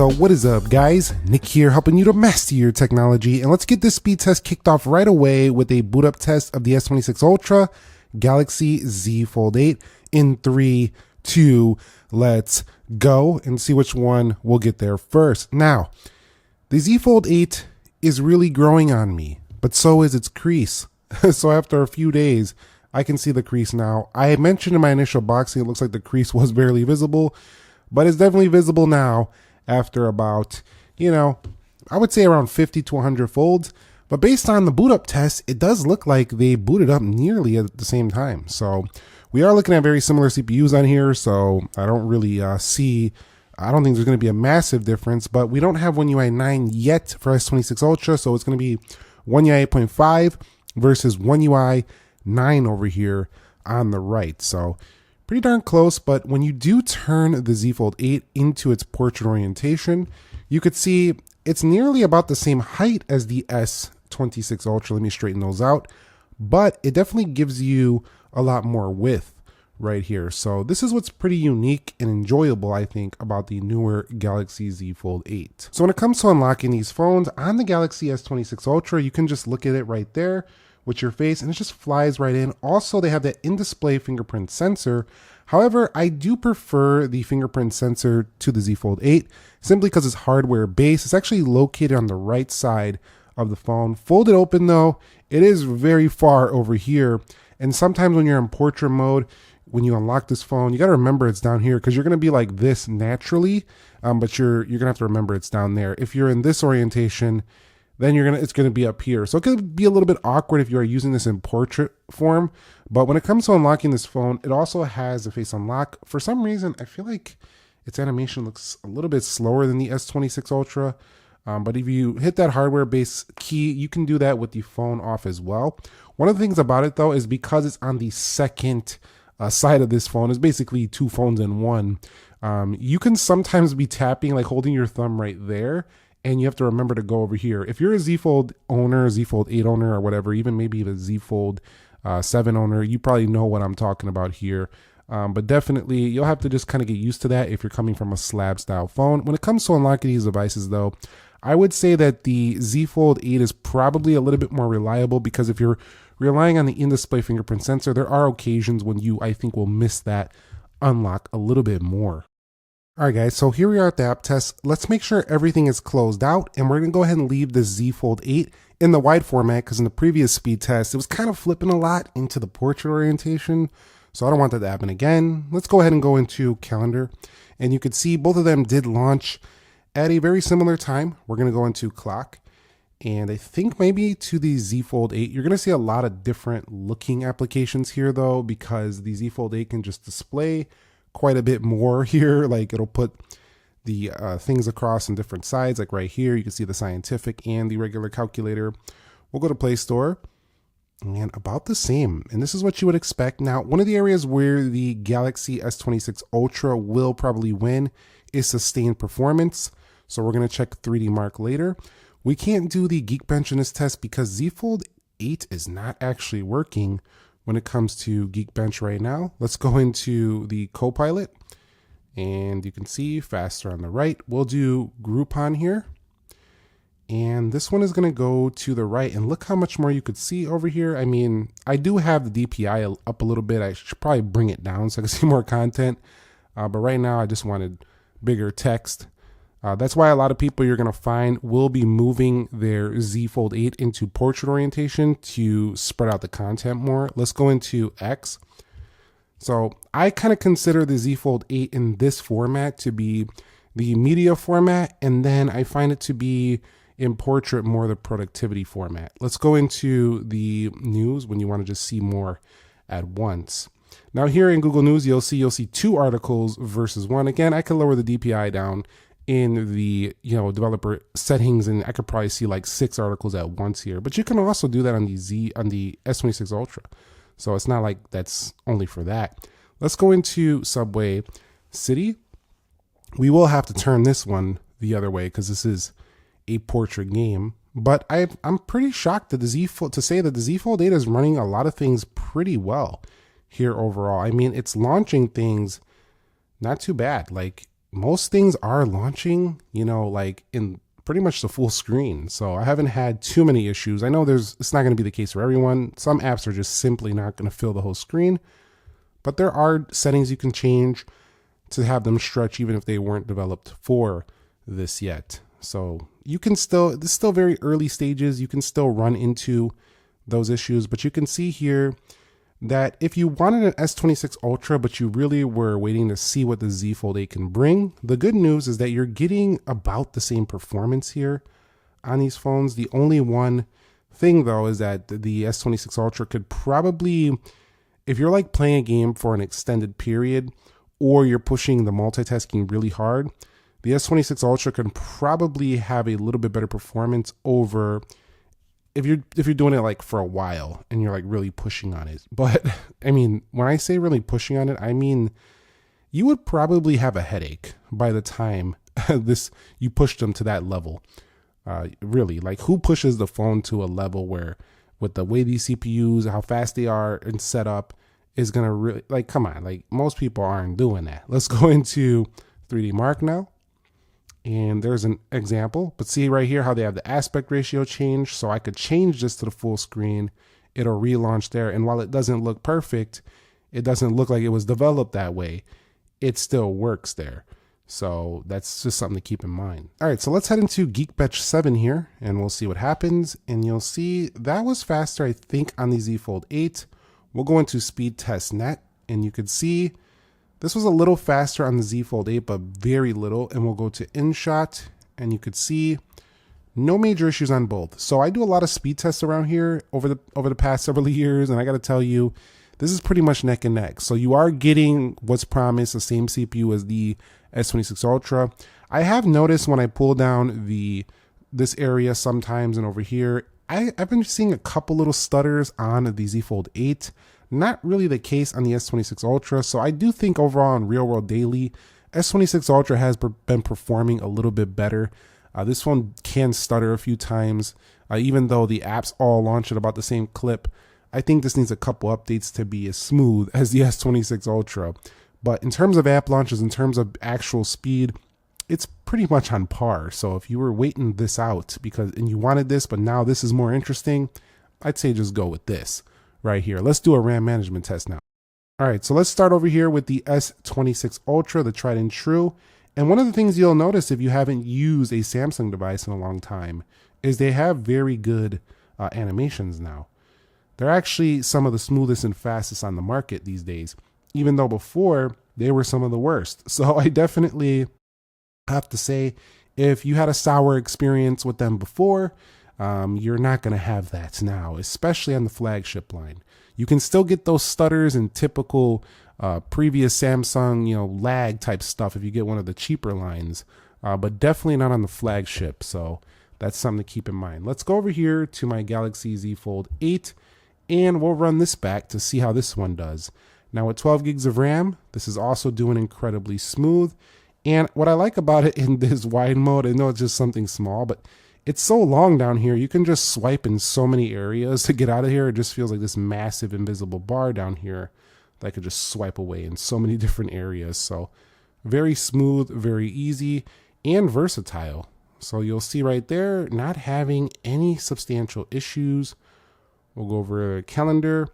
So what is up, guys? Nick here, helping you to master your technology, and let's get this speed test kicked off right away with a boot up test of the S26 Ultra Galaxy Z Fold 8 in 3, 2, let's go and see which one will get there first. Now, the Z Fold 8 is really growing on me, but so is its crease. So after a few days, I can see the crease now. I had mentioned in my initial boxing, it looks like the crease was barely visible, but it's definitely visible now after about, I would say around 50 to 100 folds. But based on the boot up test, it does look like they booted up nearly at the same time. So we are looking at very similar CPUs on here. So I don't really I don't think there's going to be a massive difference, but we don't have One UI 9 yet for S26 Ultra. So it's going to be One UI 8.5 versus One UI 9 over here on the right. So pretty darn close, but when you do turn the Z Fold 8 into its portrait orientation, you could see it's nearly about the same height as the S26 Ultra. Let me straighten those out, but it definitely gives you a lot more width right here. So this is what's pretty unique and enjoyable, I think, about the newer Galaxy Z Fold 8. So when it comes to unlocking these phones on the Galaxy S26 Ultra, you can just look at it right there with your face and it just flies right in. Also, they have that in-display fingerprint sensor. However, I do prefer the fingerprint sensor to the Z Fold 8 simply because it's hardware based. It's actually located on the right side of the phone. Folded open though, it is very far over here. And sometimes when you're in portrait mode, when you unlock this phone, you got to remember it's down here because you're going to be like this naturally, but you're going to have to remember it's down there. If you're in this orientation, then it's going to be up here. So it could be a little bit awkward if you are using this in portrait form. But when it comes to unlocking this phone, it also has a face unlock. For some reason, I feel like its animation looks a little bit slower than the S26 Ultra. But if you hit that hardware-based key, you can do that with the phone off as well. One of the things about it, though, is because it's on the second side of this phone, it's basically two phones in one. You can sometimes be tapping, like holding your thumb right there, and you have to remember to go over here. If you're a Z Fold owner, Z Fold 8 owner, or whatever, even maybe a Z Fold 7 owner, you probably know what I'm talking about here. But definitely, you'll have to just kind of get used to that if you're coming from a slab style phone. When it comes to unlocking these devices, though, I would say that the Z Fold 8 is probably a little bit more reliable because if you're relying on the in-display fingerprint sensor, there are occasions when you, I think, will miss that unlock a little bit more. All right, guys, so here we are at the app test. Let's make sure everything is closed out, and we're going to go ahead and leave the Z Fold 8 in the wide format because in the previous speed test, it was kind of flipping a lot into the portrait orientation, so I don't want that to happen again. Let's go ahead and go into calendar, and you can see both of them did launch at a very similar time. We're going to go into clock, and I think maybe to the Z Fold 8, you're going to see a lot of different looking applications here, though, because the Z Fold 8 can just display quite a bit more here. Like it'll put the things across on different sides, like right here you can see the scientific and the regular calculator. We'll go to Play Store and about the same, and this is what you would expect. Now, one of the areas where the Galaxy S26 Ultra will probably win is sustained performance, so we're going to check 3D Mark later. We can't do the Geekbench in this test because Z Fold 8 is not actually working when it comes to Geekbench right now. Let's go into the Copilot, and you can see faster on the right. We'll do Groupon here, and this one is going to go to the right, and look how much more you could see over here. I mean, I do have the DPI up a little bit. I should probably bring it down so I can see more content, but right now I just wanted bigger text. That's why a lot of people you're going to find will be moving their Z Fold 8 into portrait orientation to spread out the content more. Let's go into X. So I kind of consider the Z Fold 8 in this format to be the media format, and then I find it to be in portrait more the productivity format. Let's go into the news when you want to just see more at once. Now here in Google News, you'll see 2 articles versus 1. Again, I can lower the DPI down in the developer settings, and I could probably see like 6 articles at once here, but you can also do that on the S26 Ultra, so it's not like that's only for that. Let's go into Subway City. We will have to turn this one the other way because this is a portrait game, but I'm pretty shocked that the Z Fold 8 is running a lot of things pretty well here overall. I mean, it's launching things not too bad. Like most things are launching, you know, like in pretty much the full screen. So I haven't had too many issues. I know it's not going to be the case for everyone. Some apps are just simply not going to fill the whole screen, but there are settings you can change to have them stretch even if they weren't developed for this yet. So you can still, this is still very early stages. You can still run into those issues, but you can see here that if you wanted an S26 Ultra, but you really were waiting to see what the Z Fold 8 can bring, the good news is that you're getting about the same performance here on these phones. The only one thing though is that the S26 Ultra could probably, if you're like playing a game for an extended period or you're pushing the multitasking really hard, the S26 Ultra can probably have a little bit better performance over if you're doing it like for a while and you're like really pushing on it. But I mean, when I say really pushing on it, I mean you would probably have a headache by the time you pushed them to that level. Really, like who pushes the phone to a level where with the way these CPUs, how fast they are and set up is gonna really, like, come on, like most people aren't doing that. Let's go into 3D Mark now. And there's an example, but see right here how they have the aspect ratio change. So I could change this to the full screen. It'll relaunch there. And while it doesn't look perfect, it doesn't look like it was developed that way. It still works there. So that's just something to keep in mind. All right, so let's head into Geekbench 7 here and we'll see what happens. And you'll see that was faster, I think, on the Z Fold 8. We'll go into speed test net and you could see this was a little faster on the Z Fold 8, but very little. And we'll go to InShot and you could see no major issues on both. So I do a lot of speed tests around here over the past several years. And I got to tell you, this is pretty much neck and neck. So you are getting what's promised, the same CPU as the S26 Ultra. I have noticed when I pull down this area sometimes and over here, I've been seeing a couple little stutters on the Z Fold 8. Not really the case on the S26 Ultra. So I do think overall in real world daily, S26 Ultra has been performing a little bit better. This phone can stutter a few times, even though the apps all launch at about the same clip. I think this needs a couple updates to be as smooth as the S26 Ultra. But in terms of app launches, in terms of actual speed, it's pretty much on par. So if you were waiting this out and you wanted this, but now this is more interesting, I'd say just go with this right here. Let's do a RAM management test now. All right, so let's start over here with the S26 Ultra, the tried and true. And one of the things you'll notice if you haven't used a Samsung device in a long time is they have very good animations now. They're actually some of the smoothest and fastest on the market these days, even though before they were some of the worst. So I definitely have to say, if you had a sour experience with them before, you're not going to have that now, especially on the flagship line. You can still get those stutters and typical previous Samsung, lag type stuff if you get one of the cheaper lines, but definitely not on the flagship. So that's something to keep in mind. Let's go over here to my Galaxy Z Fold 8 and we'll run this back to see how this one does. Now with 12 gigs of RAM, this is also doing incredibly smooth. And what I like about it in this wide mode, I know it's just something small, but it's so long down here. You can just swipe in so many areas to get out of here. It just feels like this massive invisible bar down here that I could just swipe away in so many different areas. So very smooth, very easy, and versatile. So you'll see right there, not having any substantial issues. We'll go over a calendar.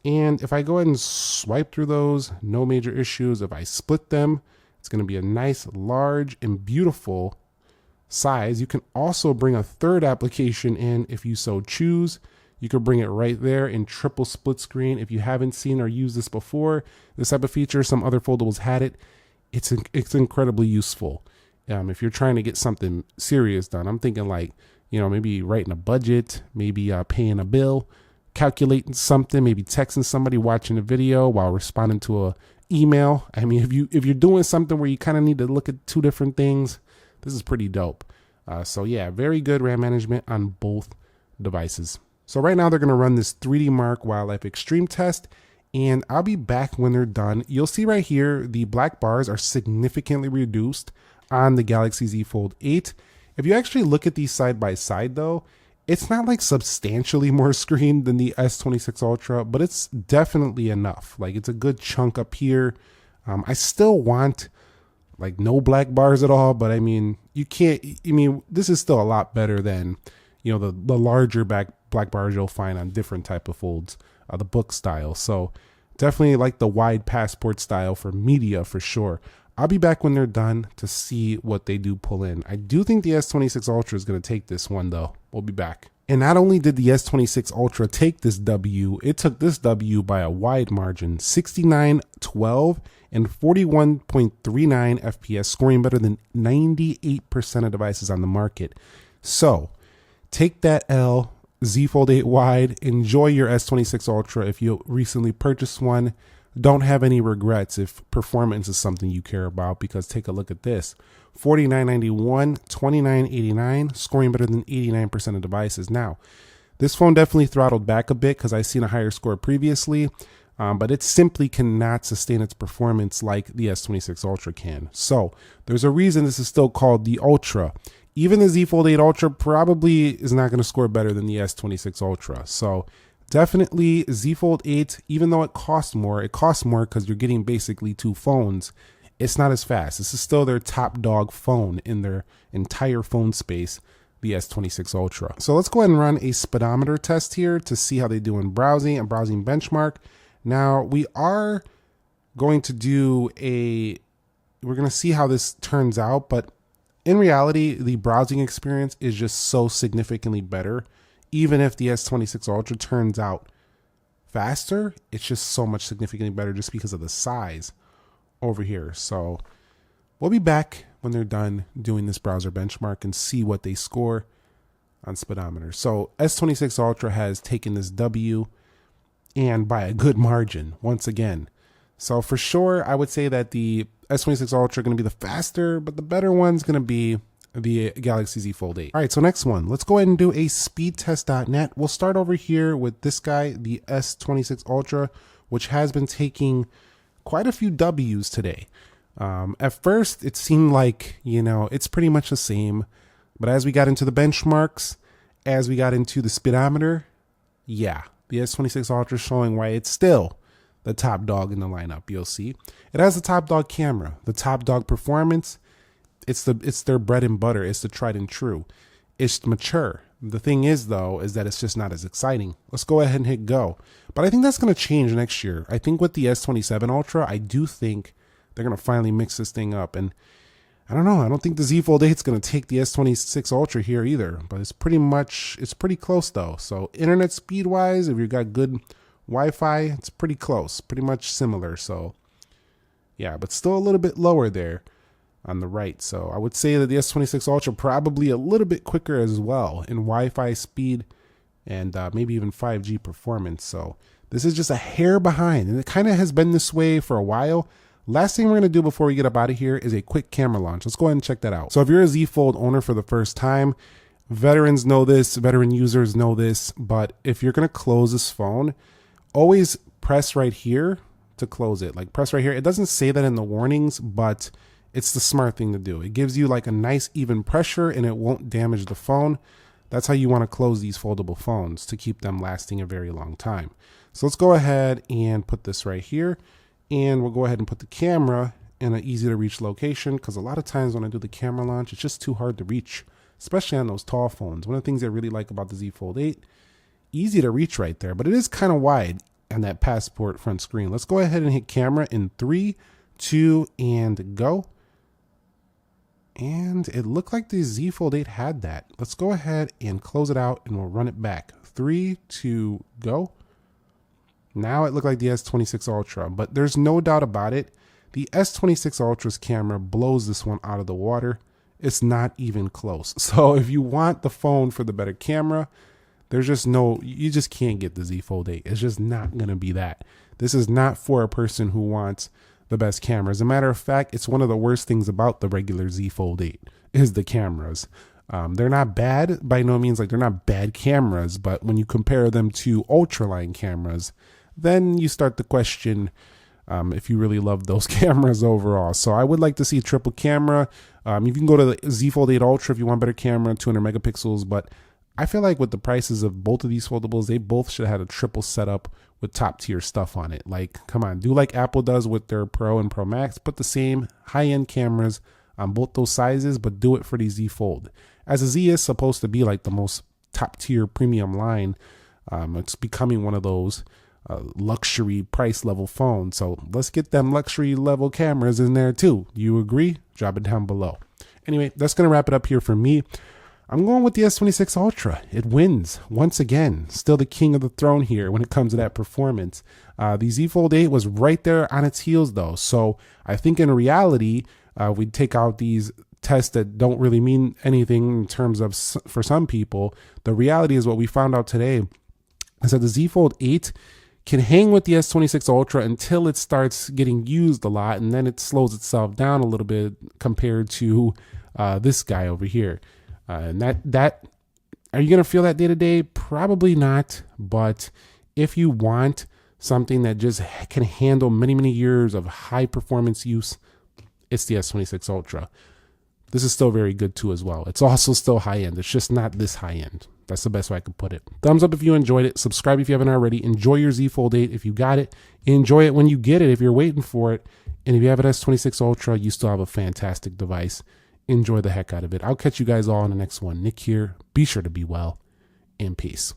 And if I go ahead and swipe through those, no major issues. If I split them, it's going to be a nice, large, and beautiful size. You can also bring a third application in if you so choose. You could bring it right there in triple split screen. If you haven't seen or used this before, this type of feature, some other foldables had it. It's incredibly useful. If you're trying to get something serious done, I'm thinking like, maybe writing a budget, maybe paying a bill, calculating something, maybe texting somebody, watching a video while responding to a email. I mean, if you're doing something where you kind of need to look at two different things, this is pretty dope. So yeah, very good RAM management on both devices. So right now they're going to run this 3D Mark Wildlife Extreme test, and I'll be back when they're done. You'll see right here, the black bars are significantly reduced on the Galaxy Z Fold 8. If you actually look at these side by side though, it's not like substantially more screen than the S26 Ultra, but it's definitely enough. Like it's a good chunk up here. I still want like no black bars at all. But I mean, you can't, I mean, this is still a lot better than, you know, the larger black bars you'll find on different type of folds, the book style. So definitely like the wide passport style for media for sure. I'll be back when they're done to see what they do pull in. I do think the S26 Ultra is going to take this one though. We'll be back. And not only did the S26 Ultra take this W, it took this W by a wide margin, 69.12 and 41.39 FPS, scoring better than 98% of devices on the market. So take that L, Z Fold 8 wide, enjoy your S26 Ultra if you recently purchased one. Don't have any regrets if performance is something you care about, because take a look at this. 4991, 2989, scoring better than 89% of devices. Now, this phone definitely throttled back a bit because I've seen a higher score previously, but it simply cannot sustain its performance like the S26 Ultra can. So there's a reason this is still called the Ultra. Even the Z Fold 8 Ultra probably is not going to score better than the S26 Ultra. So definitely Z Fold 8, even though it costs more because you're getting basically two phones. It's not as fast. This is still their top dog phone in their entire phone space, the S26 Ultra. So let's go ahead and run a speedometer test here to see how they do in browsing and browsing benchmark. Now we are going to do we're going to see how this turns out, but in reality, the browsing experience is just so significantly better. Even if the S26 Ultra turns out faster, it's just so much significantly better just because of the size over here. So we'll be back when they're done doing this browser benchmark and see what they score on speedometer. So S26 Ultra has taken this W, and by a good margin once again. So for sure, I would say that the S26 Ultra are going to be the faster, but the better one's going to be the Galaxy Z Fold 8. All right, so next one, let's go ahead and do a speedtest.net. We'll start over here with this guy, the S26 Ultra, which has been taking quite a few W's today. At first, it seemed like, you know, it's pretty much the same, but as we got into the benchmarks, as we got into the speedometer, yeah, the S26 Ultra is showing why it's still the top dog in the lineup. You'll see it has the top dog camera, the top dog performance. It's their bread and butter. It's the tried and true. It's mature. The thing is, though, is that it's just not as exciting. Let's go ahead and hit go. But I think that's going to change next year. I think with the S27 Ultra, I do think they're going to finally mix this thing up. And I don't know. I don't think the Z Fold 8 is going to take the S26 Ultra here either. But it's pretty close, though. So internet speed wise, if you've got good Wi-Fi, it's pretty close. Pretty much similar. So yeah, but still a little bit lower there on the right. So I would say that the S26 Ultra probably a little bit quicker as well in Wi-Fi speed and maybe even 5G performance. So this is just a hair behind, and it kind of has been this way for a while. Last thing we're going to do before we get up out of here is a quick camera launch. Let's go ahead and check that out. So if you're a Z Fold owner for the first time, veterans know this, veteran users know this, but if you're going to close this phone, always press right here to close it. Like press right here. It doesn't say that in the warnings, but it's the smart thing to do. It gives you like a nice even pressure and it won't damage the phone. That's how you want to close these foldable phones to keep them lasting a very long time. So let's go ahead and put this right here, and we'll go ahead and put the camera in an easy to reach location, because a lot of times when I do the camera launch, it's just too hard to reach, especially on those tall phones. One of the things I really like about the Z Fold 8, easy to reach right there, but it is kind of wide on that passport front screen. Let's go ahead and hit camera in 3, 2, and go. And it looked like the Z Fold 8 had that. Let's go ahead and close it out and we'll run it back. 3, 2, go. Now it looked like the S26 Ultra, but there's no doubt about it. The S26 Ultra's camera blows this one out of the water. It's not even close. So if you want the phone for the better camera, there's just you just can't get the Z Fold 8. It's just not going to be that. This is not for a person who wants the best camera. As a matter of fact, it's one of the worst things about the regular Z Fold 8 is the cameras. They're not bad by no means, like they're not bad cameras, but when you compare them to ultraline cameras, then you start to question if you really love those cameras overall. So I would like to see a triple camera. You can go to the Z Fold 8 Ultra if you want better camera, 200 megapixels, but I feel like with the prices of both of these foldables, they both should have had a triple setup with top tier stuff on it. Like, come on, do like Apple does with their Pro and Pro Max. Put the same high-end cameras on both those sizes, but do it for the Z Fold. As a Z is supposed to be like the most top tier premium line, it's becoming one of those luxury price level phones. So let's get them luxury level cameras in there too. Do you agree? Drop it down below. Anyway, that's going to wrap it up here for me. I'm going with the S26 Ultra. It wins once again. Still the king of the throne here when it comes to that performance. The Z Fold 8 was right there on its heels though. So I think in reality, we'd take out these tests that don't really mean anything in terms of, for some people. The reality is what we found out today is that the Z Fold 8 can hang with the S26 Ultra until it starts getting used a lot, and then it slows itself down a little bit compared to this guy over here. And that are you gonna feel that day to day? Probably not. But if you want something that just can handle many years of high performance use, it's the S26 Ultra. This is still very good too as well. It's also still high end. It's just not this high end. That's the best way I could put it. Thumbs up if you enjoyed it. Subscribe if you haven't already. Enjoy your Z Fold 8 if you got it. Enjoy it when you get it if you're waiting for it. And if you have an S26 Ultra, you still have a fantastic device. Enjoy the heck out of it. I'll catch you guys all in the next one. Nick here. Be sure to be well, and peace.